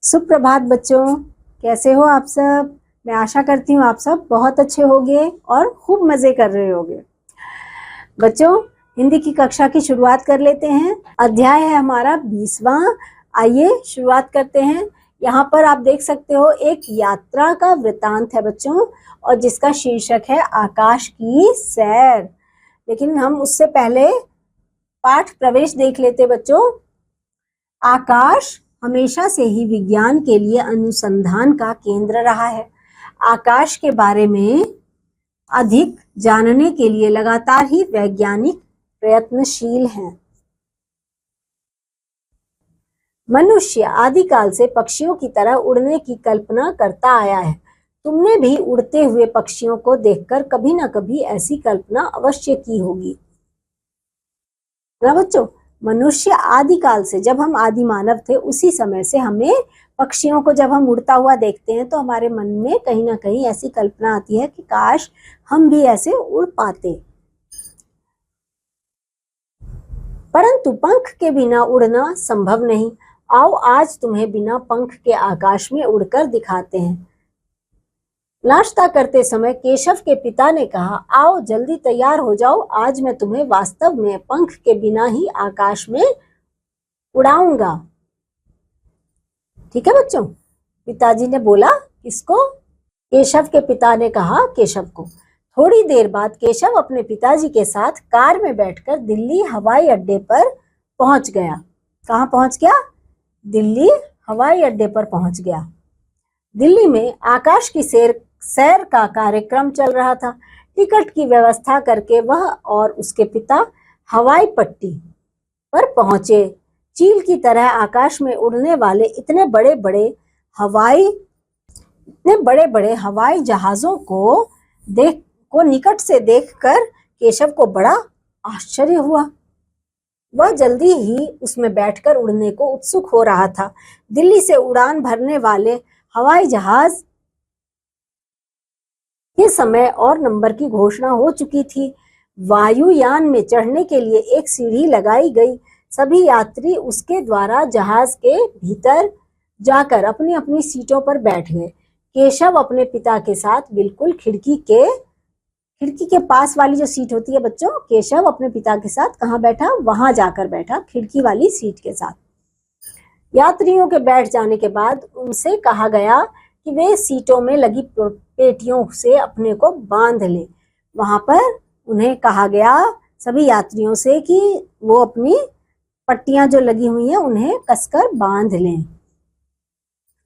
सुप्रभात बच्चों, कैसे हो आप सब। मैं आशा करती हूँ आप सब बहुत अच्छे होंगे और खूब मजे कर रहे होंगे। बच्चों, हिंदी की कक्षा की शुरुआत कर लेते हैं। अध्याय है हमारा 20वां। आइए शुरुआत करते हैं। यहाँ पर आप देख सकते हो एक यात्रा का वृतांत है बच्चों, और जिसका शीर्षक है आकाश की सैर। लेकिन हम उससे पहले पाठ प्रवेश देख लेते बच्चों। आकाश हमेशा से ही विज्ञान के लिए अनुसंधान का केंद्र रहा है। आकाश के बारे में अधिक जानने के लिए लगातार ही वैज्ञानिक प्रयत्नशील हैं। मनुष्य आदिकाल से पक्षियों की तरह उड़ने की कल्पना करता आया है। तुमने भी उड़ते हुए पक्षियों को देखकर कभी ना कभी ऐसी कल्पना अवश्य की होगी ना बच्चों। मनुष्य आदिकाल से, जब हम आदि मानव थे उसी समय से हमें पक्षियों को जब हम उड़ता हुआ देखते हैं तो हमारे मन में कहीं ना कहीं ऐसी कल्पना आती है कि काश हम भी ऐसे उड़ पाते। परंतु पंख के बिना उड़ना संभव नहीं। आओ आज तुम्हें बिना पंख के आकाश में उड़कर दिखाते हैं। नाश्ता करते समय केशव के पिता ने कहा, आओ जल्दी तैयार हो जाओ, आज मैं तुम्हें वास्तव में पंख के बिना ही आकाश में उड़ाऊंगा। ठीक है बच्चों, पिताजी ने बोला। किसको? केशव के पिता ने कहा केशव को। थोड़ी देर बाद केशव अपने पिताजी के साथ कार में बैठकर दिल्ली हवाई अड्डे पर पहुंच गया। कहाँ पहुंच गया? दिल्ली हवाई अड्डे पर पहुंच गया। दिल्ली में आकाश की सैर का कार्यक्रम चल रहा था। टिकट की व्यवस्था करके वह और उसके पिता हवाई पट्टी पर पहुंचे। चील की तरह आकाश में उड़ने वाले इतने बड़े बड़े हवाई जहाजों को निकट से देखकर केशव को बड़ा आश्चर्य हुआ। वह जल्दी ही उसमें बैठकर उड़ने को उत्सुक हो रहा था। दिल्ली से उड़ान भरने वाले हवाई जहाज के समय और नंबर की घोषणा हो चुकी थी। वायुयान में चढ़ने के लिए एक सीढ़ी लगाई गई। सभी यात्री उसके द्वारा जहाज के भीतर जाकर अपनी अपनी सीटों पर बैठ गए। केशव अपने पिता के साथ बिल्कुल खिड़की के पास वाली जो सीट होती है बच्चों, केशव अपने पिता के साथ कहाँ बैठा? वहां जाकर बैठा, खिड़की वाली सीट के साथ। यात्रियों के बैठ जाने के बाद उनसे कहा गया कि वे सीटों में लगी पेटियों से अपने को बांध ले। वहां पर उन्हें कहा गया सभी यात्रियों से कि वो अपनी पट्टियां जो लगी हुई हैं उन्हें कसकर बांध लें।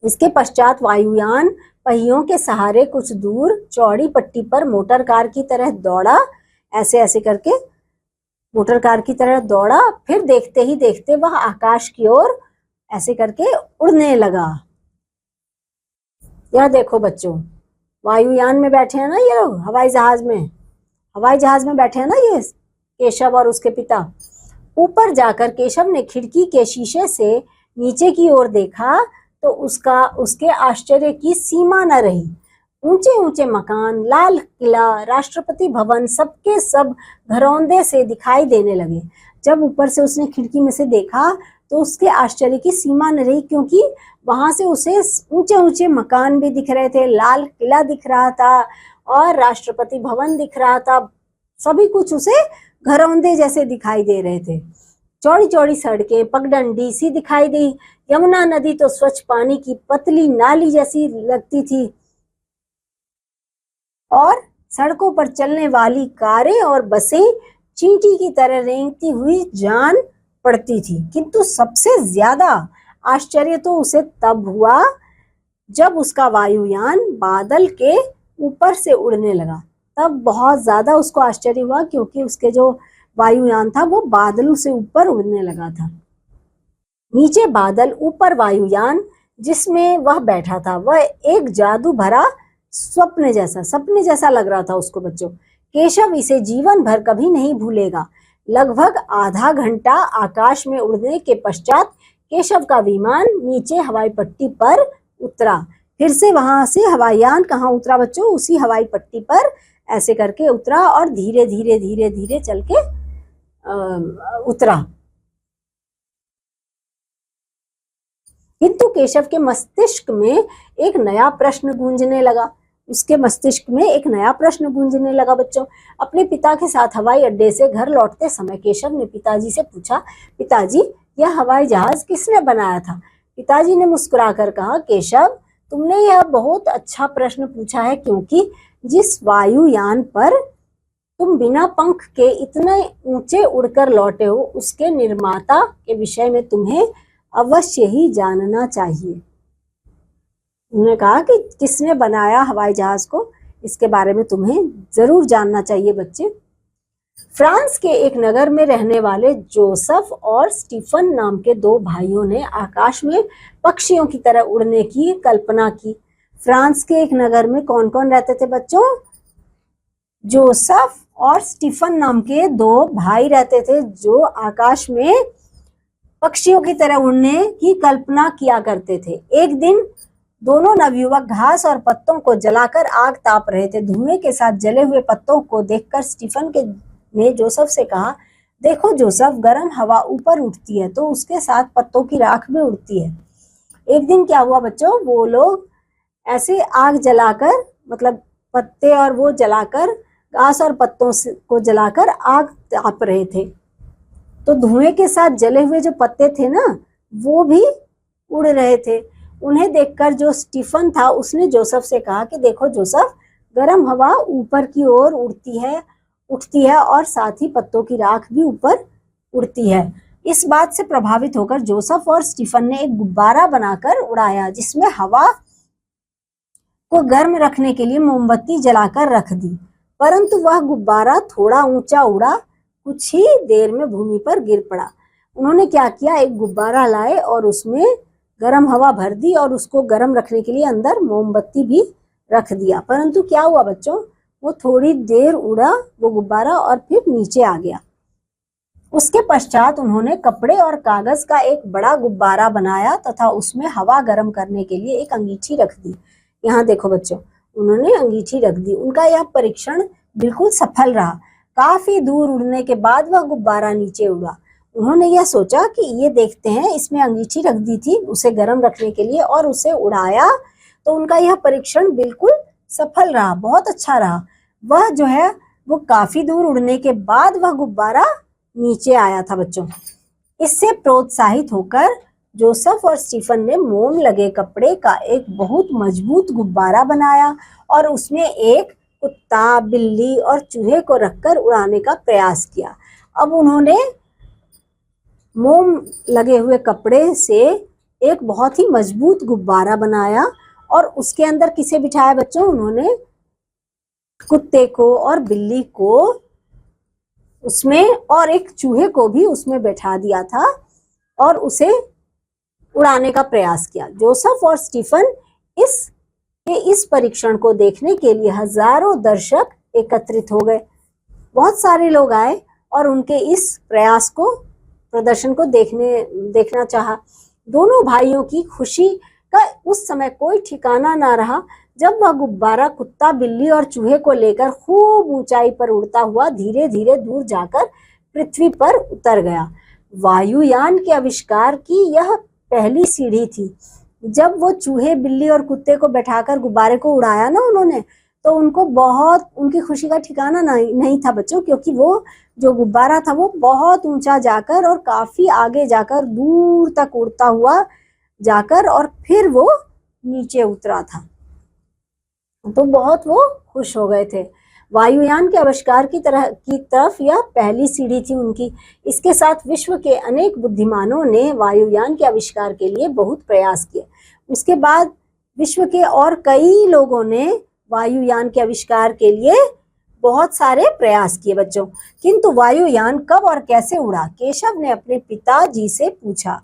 इसके पश्चात वायुयान पहियों के सहारे कुछ दूर चौड़ी पट्टी पर मोटर कार की तरह दौड़ा। ऐसे करके मोटर कार की तरह दौड़ा। फिर देखते ही देखते वह आकाश की ओर ऐसे करके उड़ने लगा। यह देखो बच्चों, वायुयान में बैठे हैं ना ये लोग, हवाई जहाज में बैठे हैं ना ये केशव और उसके पिता। ऊपर जाकर केशव ने खिड़की के शीशे से नीचे की ओर देखा तो उसके आश्चर्य की सीमा न रही। ऊंचे ऊंचे मकान, लाल किला, राष्ट्रपति भवन, सबके सब घरौंदे से दिखाई देने लगे। जब ऊपर से उसने खिड़की में से देखा तो उसके आश्चर्य की सीमा न रही, क्योंकि वहां से उसे ऊंचे ऊंचे मकान भी दिख रहे थे, लाल किला दिख रहा था और राष्ट्रपति भवन दिख रहा था। सभी कुछ उसे घरौंदे जैसे दिखाई दे रहे थे। चौड़ी चौड़ी सड़कें पगडंडी सी दिखाई दी। यमुना नदी तो स्वच्छ पानी की पतली नाली जैसी लगती थी और सड़कों पर चलने वाली कारें और बसें चींटी की तरह रेंगती हुई जान पड़ती थी। किंतु सबसे ज्यादा आश्चर्य तो उसे तब हुआ जब उसका वायुयान बादल के ऊपर से उड़ने लगा। तब बहुत ज्यादा उसको आश्चर्य हुआ, क्योंकि उसके जो वायुयान था वो बादलों से ऊपर उड़ने लगा था। नीचे बादल, ऊपर वायुयान जिसमें वह बैठा था, वह एक जादू भरा सपने जैसा लग रहा था उसको बच्चों। केशव इसे जीवन भर कभी नहीं भूलेगा। लगभग आधा घंटा आकाश में उड़ने के पश्चात केशव का विमान नीचे हवाई पट्टी पर उतरा। फिर से वहां से हवाईयान कहाँ उतरा बच्चों? उसी हवाई पट्टी पर ऐसे करके उतरा और धीरे धीरे चल के उतरा। किंतु केशव के मस्तिष्क में एक नया प्रश्न गूंजने लगा। उसके मस्तिष्क में एक नया प्रश्न गूंजने लगा बच्चों। अपने पिता के साथ हवाई अड्डे से घर लौटते समय केशव ने पिताजी से पूछा, पिताजी यह हवाई जहाज किसने बनाया था? पिताजी ने मुस्कुराकर कहा, केशव तुमने यह बहुत अच्छा प्रश्न पूछा है, क्योंकि जिस वायुयान पर तुम बिना पंख के इतने ऊंचे उड़कर लौटे हो उसके निर्माता के विषय में तुम्हें अवश्य ही जानना चाहिए। उन्होंने कहा कि किसने बनाया हवाई जहाज को, इसके बारे में तुम्हें जरूर जानना चाहिए बच्चे। फ्रांस के एक नगर में रहने वाले जोसेफ और स्टीफन नाम के दो भाइयों ने आकाश में पक्षियों की तरह उड़ने की कल्पना की। फ्रांस के एक नगर में कौन कौन रहते थे बच्चों? जोसेफ और स्टीफन नाम के दो भाई रहते थे जो आकाश में पक्षियों की तरह उड़ने की कल्पना किया करते थे। एक दिन दोनों नवयुवक घास और पत्तों को जलाकर आग ताप रहे थे। धुएं के साथ जले हुए पत्तों को देखकर स्टीफन ने जोसेफ से कहा, देखो जोसेफ, गर्म हवा ऊपर उठती है तो उसके साथ पत्तों की राख भी उड़ती है। एक दिन क्या हुआ बच्चों, वो लोग ऐसे आग जलाकर, मतलब पत्ते और वो जलाकर, घास और पत्तों को जलाकर आग ताप रहे थे, तो धुएं के साथ जले हुए जो पत्ते थे ना, वो भी उड़ रहे थे। उन्हें देखकर जो स्टीफन था उसने जोसेफ से कहा कि देखो जोसेफ, गर्म हवा ऊपर की ओर उठती है और साथ ही पत्तों की राख भी ऊपर उड़ती है। इस बात से प्रभावित होकर जोसेफ और स्टीफन ने एक गुब्बारा बनाकर उड़ाया, जिसमें हवा को गर्म रखने के लिए मोमबत्ती जलाकर रख दी। परंतु वह गुब्बारा थोड़ा ऊंचा उड़ा, कुछ ही देर में भूमि पर गिर पड़ा। उन्होंने क्या किया, एक गुब्बारा लाए और उसमें गर्म हवा भर दी और उसको गर्म रखने के लिए अंदर मोमबत्ती भी रख दिया। परंतु क्या हुआ बच्चों, वो थोड़ी देर उड़ा वो गुब्बारा और फिर नीचे आ गया। उसके पश्चात उन्होंने कपड़े और कागज का एक बड़ा गुब्बारा बनाया तथा उसमें हवा गर्म करने के लिए एक अंगीठी रख दी। यहाँ देखो बच्चों, उन्होंने अंगीठी रख दी। उनका यह परीक्षण बिल्कुल सफल रहा। काफी दूर उड़ने के बाद वह गुब्बारा नीचे उड़ा। उन्होंने यह सोचा कि ये देखते हैं, इसमें अंगीठी रख दी थी उसे गर्म रखने के लिए और उसे उड़ाया, तो उनका यह परीक्षण बिल्कुल सफल रहा, बहुत अच्छा रहा। वह जो है वो काफी दूर उड़ने के बाद वह गुब्बारा नीचे आया था बच्चों। इससे प्रोत्साहित होकर जोसेफ और स्टीफन ने मोम लगे कपड़े का एक बहुत मजबूत गुब्बारा बनाया और उसमें एक कुत्ता, बिल्ली और चूहे को रखकर उड़ाने का प्रयास किया। अब उन्होंने मोम लगे हुए कपड़े से एक बहुत ही मजबूत गुब्बारा बनाया और उसके अंदर किसे बिठाया बच्चों? उन्होंने कुत्ते को और बिल्ली को उसमें और एक चूहे को भी उसमें बैठा दिया था और उसे उड़ाने का प्रयास किया। जोसेफ और स्टीफन इस परीक्षण को देखने के लिए हजारों दर्शक एकत्रित हो गए। बहुत सारे लोग आए और उनके इस प्रदर्शन को देखना चाहा। दोनों भाइयों की खुशी का उस समय कोई ठिकाना ना रहा जब वह गुब्बारा कुत्ता, बिल्ली और चूहे को लेकर खूब ऊंचाई पर उड़ता हुआ धीरे धीरे दूर जाकर पृथ्वी पर उतर गया। वायुयान के आविष्कार की यह पहली सीढ़ी थी। जब वो चूहे, बिल्ली और कुत्ते को बैठाकर गुब्बारे को उड़ाया ना उन्होंने, तो उनको बहुत, उनकी खुशी का ठिकाना नहीं था बच्चों, क्योंकि वो जो गुब्बारा था वो बहुत ऊंचा जाकर और काफी आगे जाकर दूर तक उड़ता हुआ जाकर और फिर वो नीचे उतरा था। तो बहुत वो खुश हो गए थे। वायुयान के आविष्कार की तरफ यह पहली सीढ़ी थी उनकी। इसके साथ विश्व के अनेक बुद्धिमानों ने वायुयान के आविष्कार के लिए बहुत प्रयास किए। उसके बाद विश्व के और कई लोगों ने वायुयान के आविष्कार के लिए बहुत सारे प्रयास किए बच्चों। किंतु वायुयान कब और कैसे उड़ा, केशव ने अपने पिताजी से पूछा।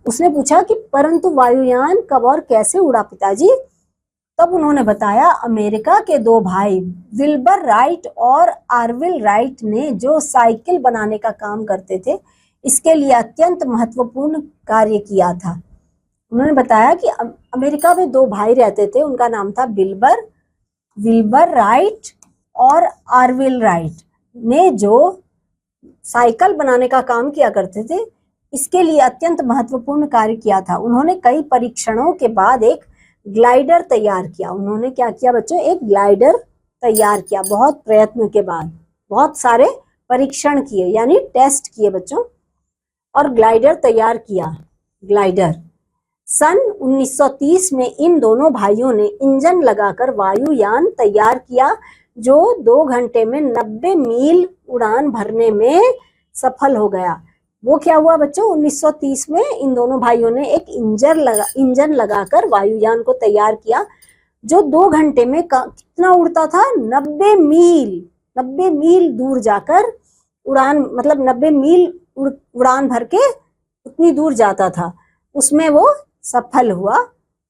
उसने पूछा कि परंतु वायुयान कब और कैसे उड़ा पिताजी? तब उन्होंने बताया, अमेरिका के दो भाई विल्बर राइट और आर्विल राइट ने जो साइकिल बनाने का काम करते थे, इसके लिए अत्यंत महत्वपूर्ण कार्य किया था। उन्होंने बताया कि अमेरिका में दो भाई रहते थे, उनका नाम था विल्बर राइट और आर्विल राइट ने जो साइकिल बनाने का काम किया करते थे, इसके लिए अत्यंत महत्वपूर्ण कार्य किया था। उन्होंने कई परीक्षणों के बाद एक ग्लाइडर तैयार किया। उन्होंने क्या किया बच्चों, एक ग्लाइडर तैयार किया। बहुत प्रयत्न के बाद, बहुत सारे परीक्षण किए यानी टेस्ट किए बच्चों, और ग्लाइडर तैयार किया। ग्लाइडर सन 1930 में इन दोनों भाइयों ने इंजन लगाकर वायुयान तैयार किया, जो 2 घंटे में 90 मील उड़ान भरने में सफल हो गया। वो क्या हुआ बच्चों, 1930 में इन दोनों भाइयों ने एक इंजन लगाकर वायुयान को तैयार किया, जो 2 घंटे में कितना उड़ता था, 90 मील दूर जाकर उड़ान, मतलब 90 मील उड़ान भर के उतनी दूर जाता था। उसमें वो सफल हुआ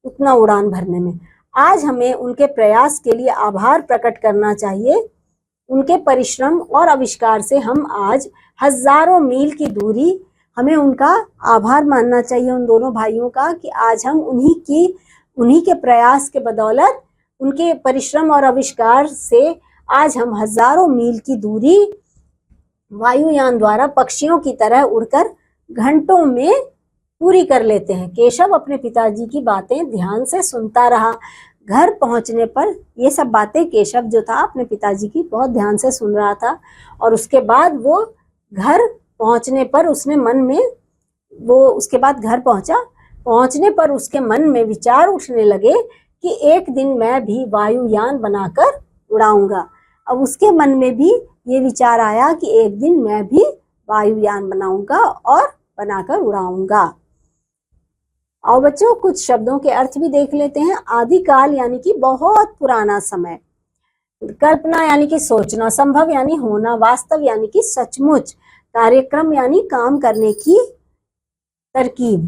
उतना उड़ान भरने में। आज हमें उनके प्रयास के लिए आभार प्रकट करना चाहिए। उनके परिश्रम और आविष्कार से हम आज हजारों मील की दूरी, हमें उनका आभार मानना चाहिए उन दोनों भाइयों का, कि आज हम उन्हीं के प्रयास के बदौलत, उनके परिश्रम और आविष्कार से आज हम हजारों मील की दूरी वायुयान द्वारा पक्षियों की तरह उड़कर घंटों में पूरी कर लेते हैं। केशव अपने पिताजी की बातें ध्यान से सुनता रहा। घर पहुंचने पर ये सब बातें केशव जो था अपने पिताजी की बहुत ध्यान से सुन रहा था, और उसके बाद वो घर पहुंचने पर उसने मन में, वो उसके बाद घर पहुंचने पर उसके मन में विचार उठने लगे कि एक दिन मैं भी वायुयान बनाकर उड़ाऊंगा। अब उसके मन में भी ये विचार आया कि एक दिन मैं भी वायुयान बनाऊंगा और बनाकर उड़ाऊंगा। और बच्चों कुछ शब्दों के अर्थ भी देख लेते हैं। आदिकाल यानी कि बहुत पुराना समय, कल्पना यानी कि सोचना, संभव यानी होना, वास्तव यानी कि सचमुच, कार्यक्रम यानी काम करने की तरकीब,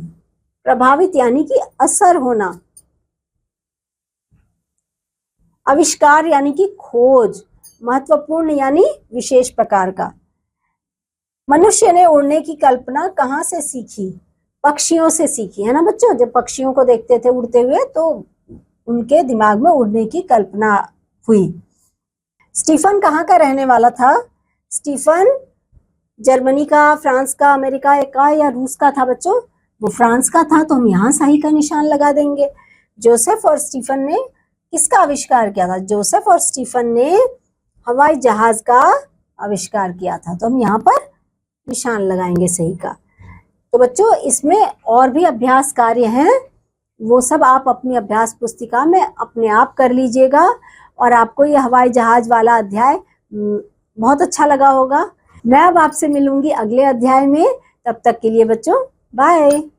प्रभावित यानी कि असर होना, आविष्कार यानी कि खोज, महत्वपूर्ण यानी विशेष प्रकार का। मनुष्य ने उड़ने की कल्पना कहाँ से सीखी? पक्षियों से सीखी, है ना बच्चों। जब पक्षियों को देखते थे उड़ते हुए तो उनके दिमाग में उड़ने की कल्पना हुई। स्टीफन कहाँ का रहने वाला था? स्टीफन जर्मनी का, फ्रांस का, अमेरिका का या रूस का था बच्चों? वो फ्रांस का था, तो हम यहाँ सही का निशान लगा देंगे। जोसेफ और स्टीफन ने किसका आविष्कार किया था? जोसेफ और स्टीफन ने हवाई जहाज का आविष्कार किया था, तो हम यहाँ पर निशान लगाएंगे सही का। तो बच्चों इसमें और भी अभ्यास कार्य हैं, वो सब आप अपनी अभ्यास पुस्तिका में अपने आप कर लीजिएगा, और आपको ये हवाई जहाज वाला अध्याय बहुत अच्छा लगा होगा। मैं अब आपसे मिलूंगी अगले अध्याय में। तब तक के लिए बच्चों बाय।